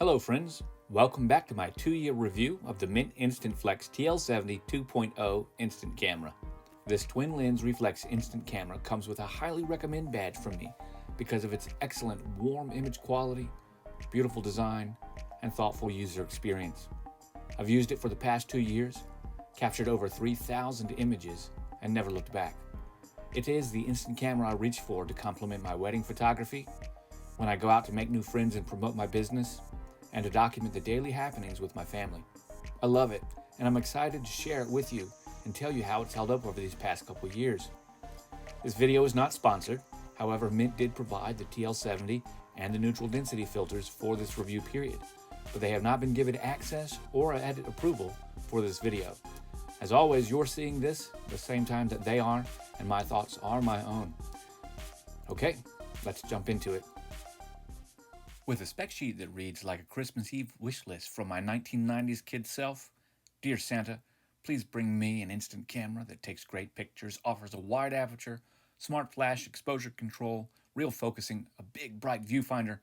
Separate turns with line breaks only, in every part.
Hello friends, welcome back to my 2-year review of the MiNT Instant Flex TL70 2.0 Instant Camera. This twin lens reflex instant camera comes with a highly recommend badge from me because of its excellent warm image quality, beautiful design, and thoughtful user experience. I've used it for the past 2 years, captured over 3,000 images, and never looked back. It is the instant camera I reach for to complement my wedding photography, when I go out to make new friends and promote my business, and to document the daily happenings with my family. I love it, and I'm excited to share it with you and tell you how it's held up over these past couple of years. This video is not sponsored, however MiNT did provide the TL70 and the neutral density filters for this review period, but they have not been given access or edit approval for this video. As always, you're seeing this the same time that they are, and my thoughts are my own. Okay, let's jump into it. With a spec sheet that reads like a Christmas Eve wish list from my 1990s kid self, Dear Santa, please bring me an instant camera that takes great pictures, offers a wide aperture, smart flash exposure control, real focusing, a big bright viewfinder,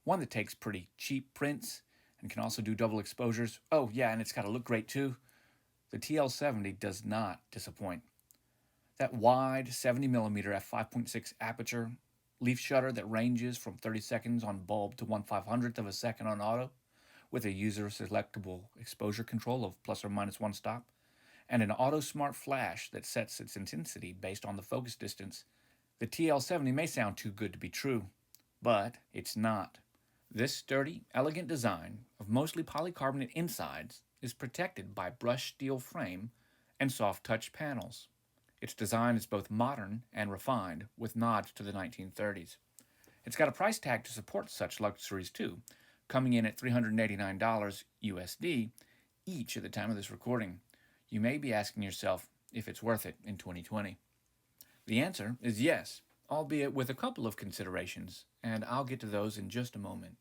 one that takes pretty cheap prints and can also do double exposures. Oh yeah, and it's got to look great too. The TL70 does not disappoint. That wide 70mm f5.6 aperture, leaf shutter that ranges from 30 seconds on bulb to 1/500th of a second on auto, with a user-selectable exposure control of plus or minus 1 stop, and an auto-smart flash that sets its intensity based on the focus distance. The TL70 may sound too good to be true, but it's not. This sturdy, elegant design of mostly polycarbonate insides is protected by brushed steel frame and soft touch panels. Its design is both modern and refined, with nods to the 1930s. It's got a price tag to support such luxuries too, coming in at $389 USD each at the time of this recording. You may be asking yourself if it's worth it in 2020. The answer is yes, albeit with a couple of considerations, and I'll get to those in just a moment.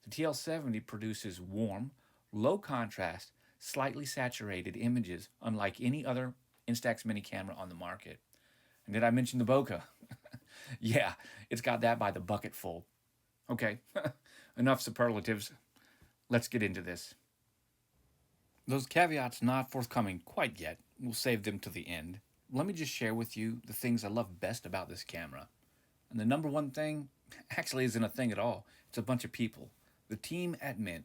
The TL70 produces warm, low contrast, slightly saturated images unlike any other Instax mini camera on the market. And did I mention the bokeh? Yeah, it's got that by the bucket full. Okay, enough superlatives. Let's get into this. Those caveats not forthcoming quite yet. We'll save them to the end. Let me just share with you the things I love best about this camera. And the number one thing actually isn't a thing at all. It's a bunch of people. The team at MiNT.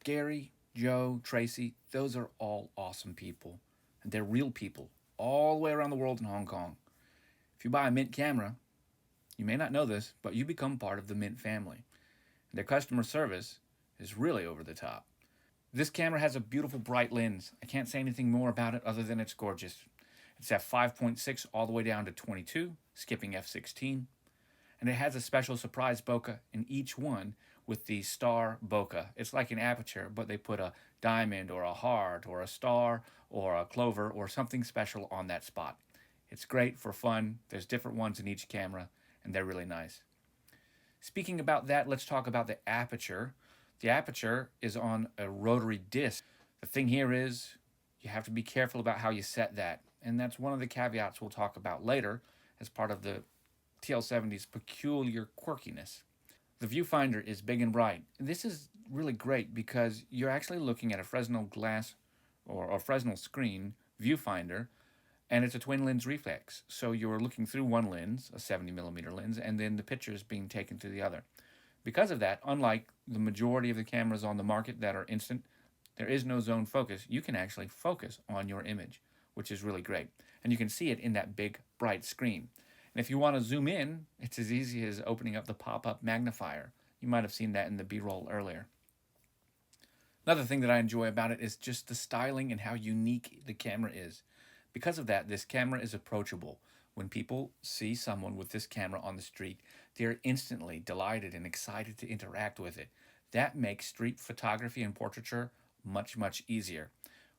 Gary, Joe, Tracy, those are all awesome people. And they're real people, all the way around the world in Hong Kong. If you buy a MiNT camera, you may not know this, but you become part of the MiNT family. And their customer service is really over the top. This camera has a beautiful bright lens. I can't say anything more about it other than it's gorgeous. It's at 5.6 all the way down to 22, skipping f16. And it has a special surprise bokeh in each one with the star bokeh. It's like an aperture, but they put a diamond or a heart or a star or a clover or something special on that spot. It's great for fun. There's different ones in each camera, and they're really nice. Speaking about that, let's talk about the aperture. The aperture is on a rotary disc. The thing here is you have to be careful about how you set that, and that's one of the caveats we'll talk about later as part of the TL70's peculiar quirkiness. The viewfinder is big and bright. This is really great because you're actually looking at a Fresnel glass or a Fresnel screen viewfinder, and it's a twin lens reflex. So you're looking through one lens, a 70mm lens, and then the picture is being taken through the other. Because of that, unlike the majority of the cameras on the market that are instant, there is no zone focus. You can actually focus on your image, which is really great. And you can see it in that big, bright screen. And if you want to zoom in, it's as easy as opening up the pop-up magnifier. You might have seen that in the B-roll earlier. Another thing that I enjoy about it is just the styling and how unique the camera is. Because of that, this camera is approachable. When people see someone with this camera on the street, they're instantly delighted and excited to interact with it. That makes street photography and portraiture much, much easier.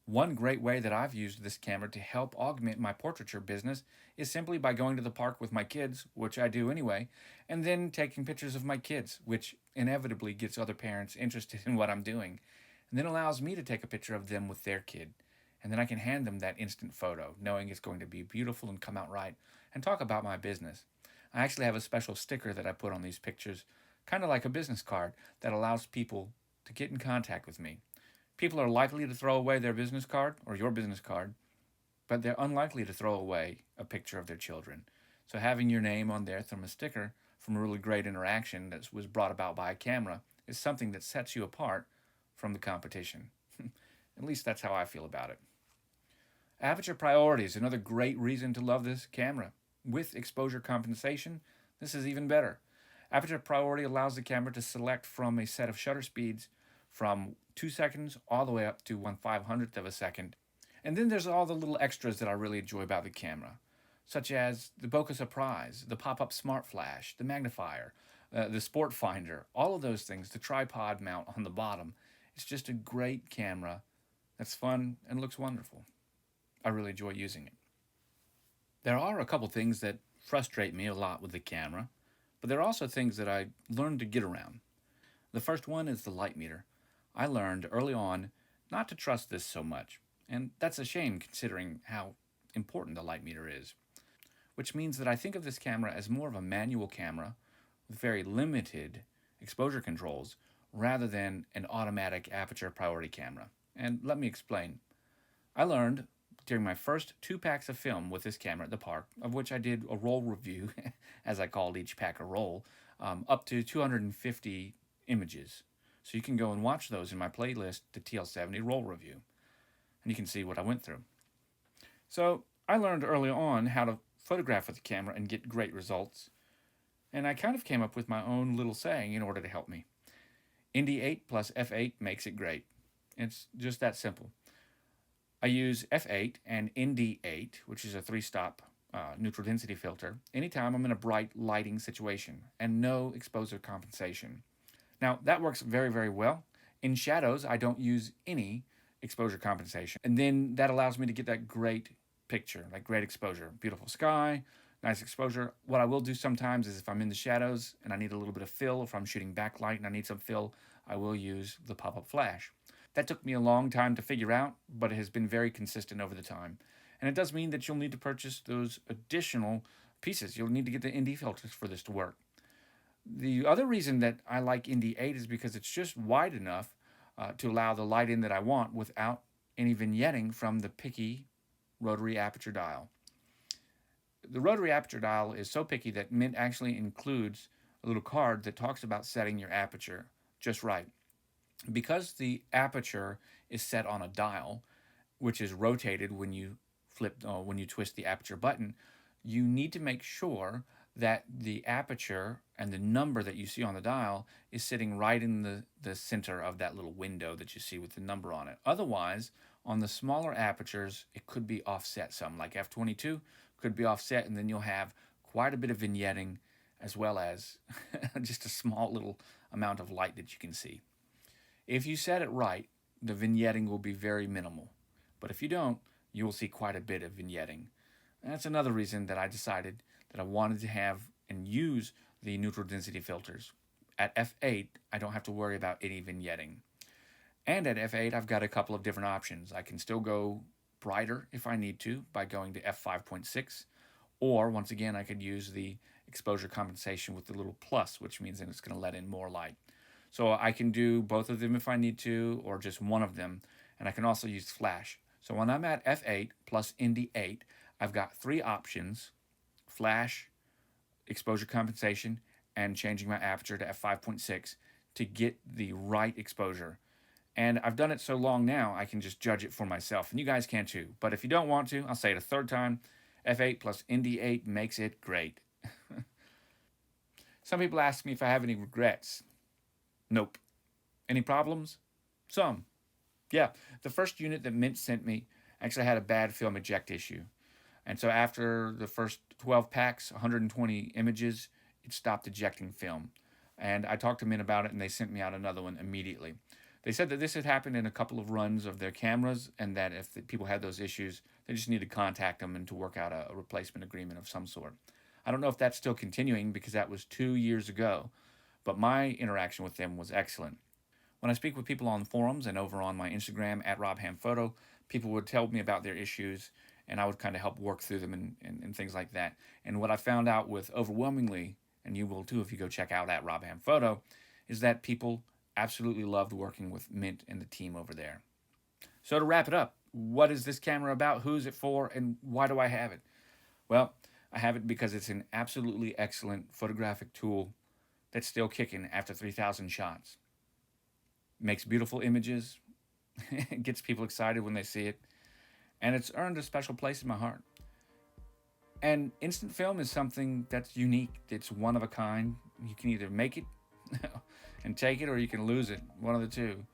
One great way that I've used this camera to help augment my portraiture business is simply by going to the park with my kids, which I do anyway, and then taking pictures of my kids, which inevitably gets other parents interested in what I'm doing, and then allows me to take a picture of them with their kid. And then I can hand them that instant photo, knowing it's going to be beautiful and come out right, and talk about my business. I actually have a special sticker that I put on these pictures, kind of like a business card, that allows people to get in contact with me. People are likely to throw away their business card or your business card, but they're unlikely to throw away a picture of their children. So having your name on there from a sticker from a really great interaction that was brought about by a camera is something that sets you apart from the competition. At least that's how I feel about it. Aperture priority is another great reason to love this camera. With exposure compensation, this is even better. Aperture priority allows the camera to select from a set of shutter speeds from 2 seconds all the way up to 1/500th of a second. And then there's all the little extras that I really enjoy about the camera, such as the bokeh surprise, the pop-up smart flash, the magnifier, the sport finder, all of those things, the tripod mount on the bottom. It's just a great camera that's fun and looks wonderful. I really enjoy using it. There are a couple things that frustrate me a lot with the camera, but there are also things that I learned to get around. The first one is the light meter. I learned early on not to trust this so much, and that's a shame considering how important the light meter is, which means that I think of this camera as more of a manual camera with very limited exposure controls rather than an automatic aperture priority camera. And let me explain. I learned during my first 2 packs of film with this camera at the park, of which I did a roll review, as I called each pack a roll, up to 250 images. So you can go and watch those in my playlist, the TL70 roll review, and you can see what I went through. So I learned early on how to photograph with the camera and get great results, and I kind of came up with my own little saying in order to help me. Indy 8 plus F8 makes it great. It's just that simple. I use F8 and Indy 8, which is a 3-stop neutral density filter, anytime I'm in a bright lighting situation and no exposure compensation. Now, that works very, very well. In shadows, I don't use any exposure compensation. And then that allows me to get that great picture, like great exposure. Beautiful sky, nice exposure. What I will do sometimes is if I'm in the shadows and I need a little bit of fill, if I'm shooting backlight and I need some fill, I will use the pop-up flash. That took me a long time to figure out, but it has been very consistent over the time. And it does mean that you'll need to purchase those additional pieces. You'll need to get the ND filters for this to work. The other reason that I like Indy 8 is because it's just wide enough to allow the light in that I want without any vignetting from the picky rotary aperture dial. The rotary aperture dial is so picky that MiNT actually includes a little card that talks about setting your aperture just right. Because the aperture is set on a dial, which is rotated when you twist the aperture button, you need to make sure that the aperture and the number that you see on the dial is sitting right in the center of that little window that you see with the number on it. Otherwise, on the smaller apertures, it could be offset some, like f22 could be offset, and then you'll have quite a bit of vignetting as well as just a small little amount of light that you can see. If you set it right, the vignetting will be very minimal. But if you don't, you will see quite a bit of vignetting. And that's another reason that I decided that I wanted to have and use the neutral density filters. At f8, I don't have to worry about any vignetting. And at f8, I've got a couple of different options. I can still go brighter if I need to by going to f5.6, or once again, I could use the exposure compensation with the little plus, which means that it's going to let in more light. So I can do both of them if I need to, or just one of them, and I can also use flash. So when I'm at f8 plus Indy 8, I've got 3 options: flash, exposure compensation, and changing my aperture to f5.6 to get the right exposure. And I've done it so long now, I can just judge it for myself, and you guys can too. But if you don't want to, I'll say it a third time, f8 plus Indy 8 makes it great. Some people ask me if I have any regrets. Nope. Any problems? Some. Yeah, the first unit that MiNT sent me actually had a bad film eject issue. And so after the first 12 packs, 120 images, it stopped ejecting film. And I talked to MiNT about it, and they sent me out another one immediately. They said that this had happened in a couple of runs of their cameras, and that if the people had those issues, they just need to contact them and to work out a replacement agreement of some sort. I don't know if that's still continuing because that was 2 years ago, but my interaction with them was excellent. When I speak with people on forums and over on my Instagram at RobHamPhoto, people would tell me about their issues, and I would kind of help work through them and things like that. And what I found out with overwhelmingly, and you will too if you go check out at RobHamPhoto, is that people absolutely loved working with MiNT and the team over there. So to wrap it up, what is this camera about? Who is it for? And why do I have it? Well, I have it because it's an absolutely excellent photographic tool that's still kicking after 3,000 shots. Makes beautiful images, it gets people excited when they see it, and it's earned a special place in my heart. And instant film is something that's unique. It's one of a kind. You can either make it and take it, or you can lose it, one of the two.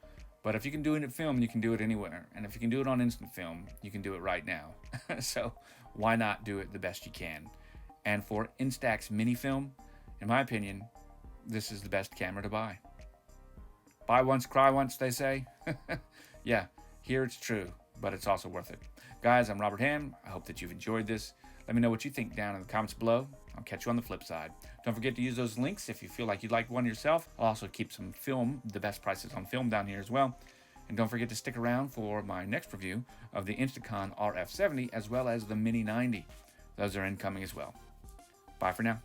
But if you can do it in film, you can do it anywhere. And if you can do it on instant film, you can do it right now. So why not do it the best you can? And for Instax mini film, in my opinion, this is the best camera to buy. Buy once, cry once, they say. Yeah, here it's true, but it's also worth it. Guys, I'm Robert Ham. I hope that you've enjoyed this. Let me know what you think down in the comments below. I'll catch you on the flip side. Don't forget to use those links if you feel like you'd like one yourself. I'll also keep some film, the best prices on film down here as well. And don't forget to stick around for my next review of the Instax RF70 as well as the Mini 90. Those are incoming as well. Bye for now.